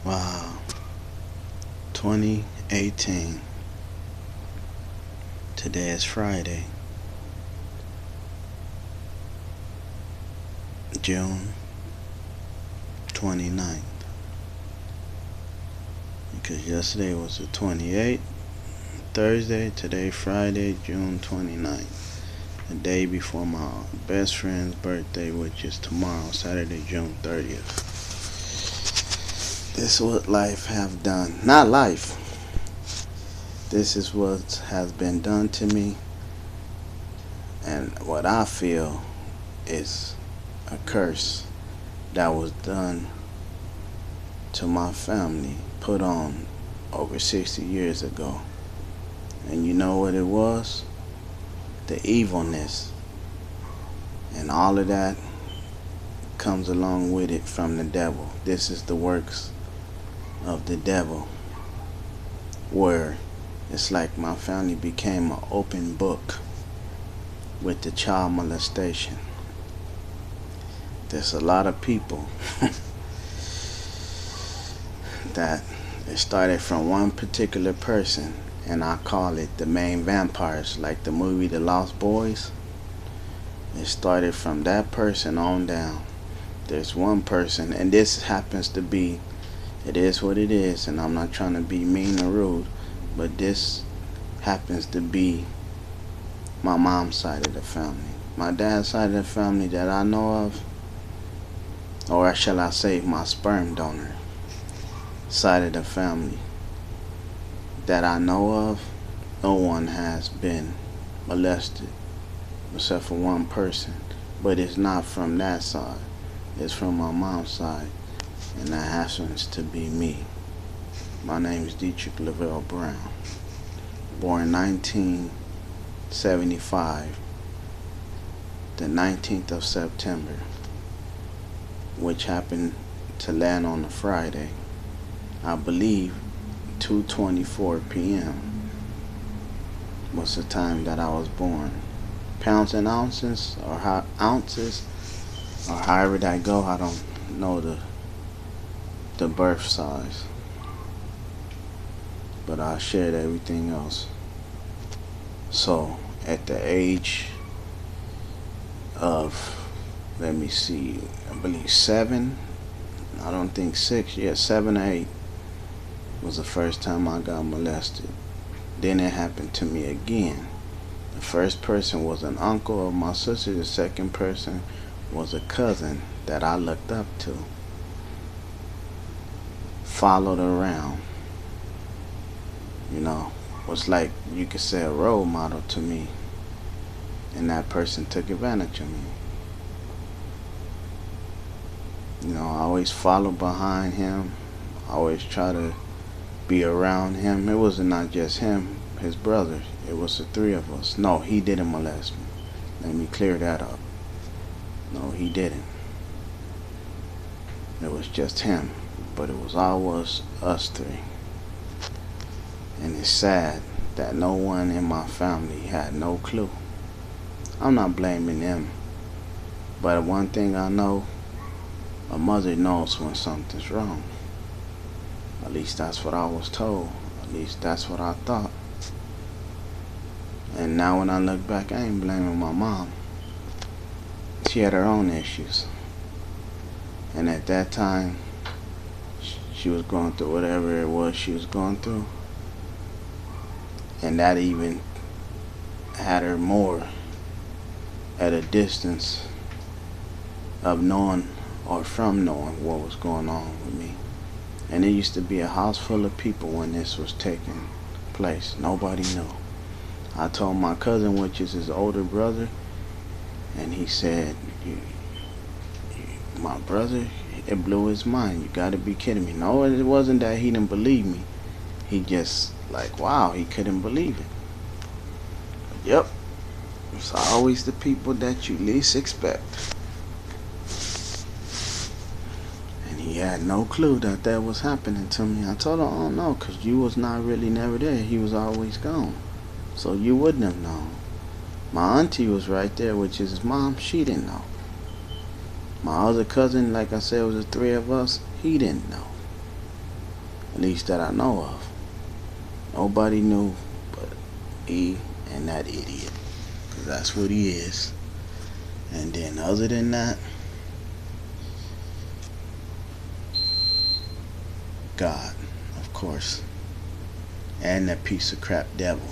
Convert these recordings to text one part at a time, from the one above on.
Wow, 2018. Today is Friday, June 29th. Because yesterday was the 28th, Thursday, today Friday, June 29th. The day before my best friend's birthday, which is tomorrow, Saturday, June 30th. This is what life have done. Not life. This is what has been done to me, and what I feel is a curse that was done to my family, put on over 60 years ago. And you know what it was? The evilness. And all of that comes along with it from the devil. This is the works of the devil, where it's like my family became an open book with the child molestation. There's a lot of people that it started from one particular person, and I call it the main vampires, like the movie The Lost Boys. It started from that person on down. There's one person, and this happens to be, it is what it is, and I'm not trying to be mean or rude, but this happens to be my mom's side of the family. My dad's side of the family that I know of, or shall I say my sperm donor side of the family that I know of, no one has been molested except for one person. But it's not from that side. It's from my mom's side, and that happens to be me. My name is Dietrich Lavelle Brown, born 1975, the 19th of September, which happened to land on a Friday. I believe 2:24 p.m. was the time that I was born. Pounds and ounces, or ounces, or however that go, I don't know the birth size, but I shared everything else. So at the age of, let me see, I believe 7, I don't think 6, yeah, 7 or 8 was the first time I got molested. Then it happened to me again. The first person was an uncle of my sister. The second person was a cousin that I looked up to, followed around, was like, you could say, a role model to me, and that person took advantage of me. I always followed behind him. I always try to be around him. It was not just him, his brother. It was the three of us. No, he didn't molest me. Let me clear that up. No, he didn't. It was just him, but it was always us three. And it's sad that no one in my family had no clue. I'm not blaming them, but one thing I know, a mother knows when something's wrong. At least that's what I was told. At least that's what I thought. And now when I look back, I ain't blaming my mom. She had her own issues. And at that time, she was going through whatever it was she was going through. And that even had her more at a distance of knowing, or from knowing, what was going on with me. And it used to be a house full of people when this was taking place. Nobody knew. I told my cousin, which is his older brother, and he said, my brother, it blew his mind. You gotta be kidding me. No, it wasn't that he didn't believe me. He just, like, wow, he couldn't believe it. Yep. It's always the people that you least expect. He had no clue that that was happening to me. I told him, oh no, because you was not really never there. He was always gone. So you wouldn't have known. My auntie was right there, which is his mom. She didn't know. My other cousin, like I said, was the three of us. He didn't know. At least that I know of. Nobody knew but me and that idiot. Because that's what he is. And then other than that, God, of course. And that piece of crap devil.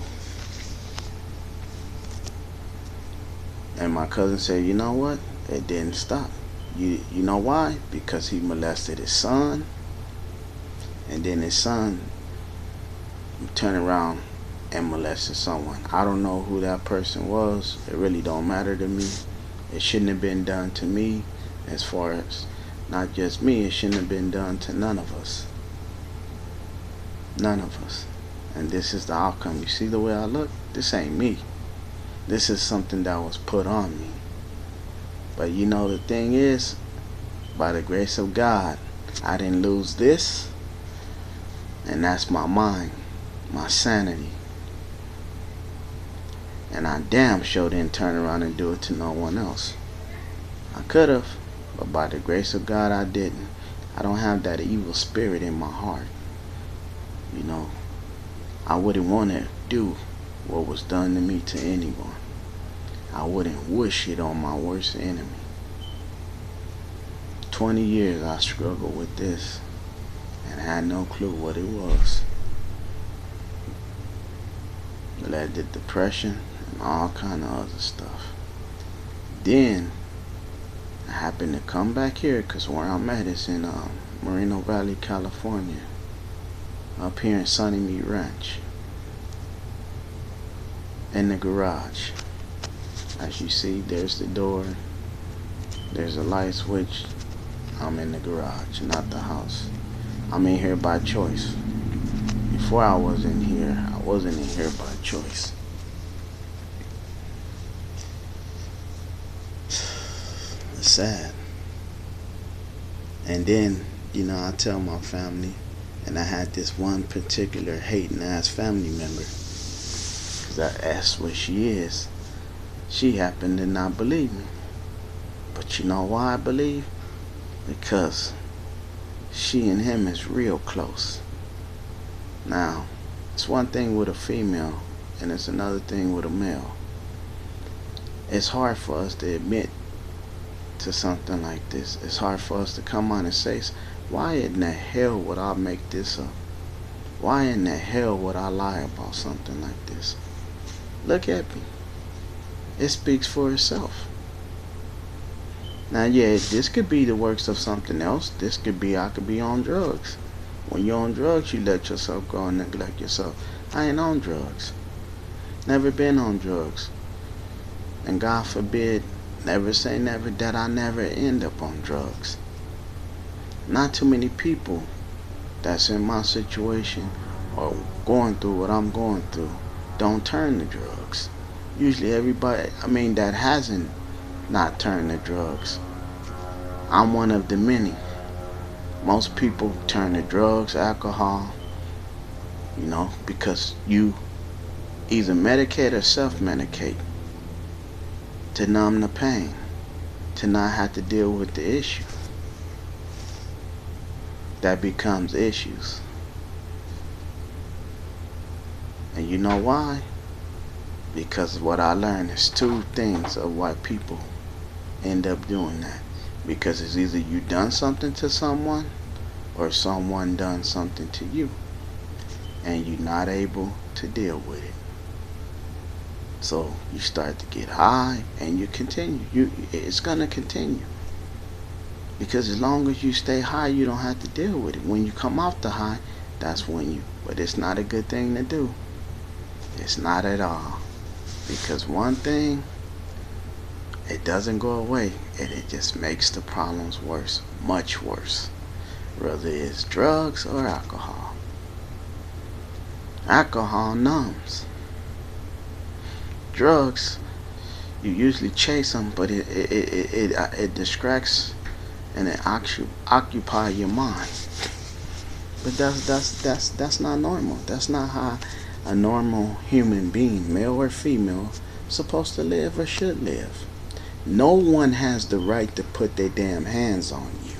And my cousin said, you know what? It didn't stop. You know why? Because he molested his son. And then his son turned around and molested someone. I don't know who that person was. It really don't matter to me. It shouldn't have been done to me. As far as not just me, it shouldn't have been done to none of us. None of us. And this is the outcome. You see the way I look? This ain't me. This is something that was put on me. But you know the thing is, by the grace of God, I didn't lose this. And that's my mind, my sanity. And I damn sure didn't turn around and do it to no one else. I could have, but by the grace of God I didn't. I don't have that evil spirit in my heart. You know, I wouldn't want to do what was done to me to anyone. I wouldn't wish it on my worst enemy. 20 years I struggled with this and had no clue what it was. It led to depression and all kind of other stuff. Then I happened to come back here because where I'm at is in Moreno Valley, California. Up here in Sunny Meat Ranch. In the garage. As you see, there's the door. There's a light switch. I'm in the garage, not the house. I'm in here by choice. Before I was in here, I wasn't in here by choice. It's sad. And then, you know, I tell my family, and I had this one particular hating ass family member, because that's what she is. She happened to not believe me. But you know why I believe? Because she and him is real close. Now, it's one thing with a female, and it's another thing with a male. It's hard for us to admit to something like this. It's hard for us to come on and say, why in the hell would I make this up? Why in the hell would I lie about something like this? Look at me. It speaks for itself. Now, yeah, this could be the works of something else. This could be, I could be on drugs. When you're on drugs, you let yourself go and neglect yourself. I ain't on drugs. Never been on drugs. And God forbid, never say never, that I never end up on drugs. Not too many people that's in my situation or going through what I'm going through don't turn to drugs. Usually everybody, that hasn't not turned to drugs. I'm one of the many. Most people turn to drugs, alcohol, because you either medicate or self-medicate to numb the pain, to not have to deal with the issue. That becomes issues. And you know why? Because what I learned is two things of why people end up doing that. Because it's either you done something to someone or someone done something to you, and you're not able to deal with it. So you start to get high and you continue. It's gonna continue. Because as long as you stay high, you don't have to deal with it. When you come off the high, that's when but it's not a good thing to do. It's not at all. Because one thing, it doesn't go away, and it just makes the problems worse, much worse. Whether it's drugs or alcohol. Alcohol numbs. Drugs, you usually chase them, but it distracts and it occupy your mind. But that's not normal. That's not how a normal human being, male or female, supposed to live or should live. No one has the right to put their damn hands on you.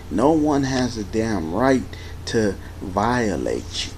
No one has a damn right to violate you.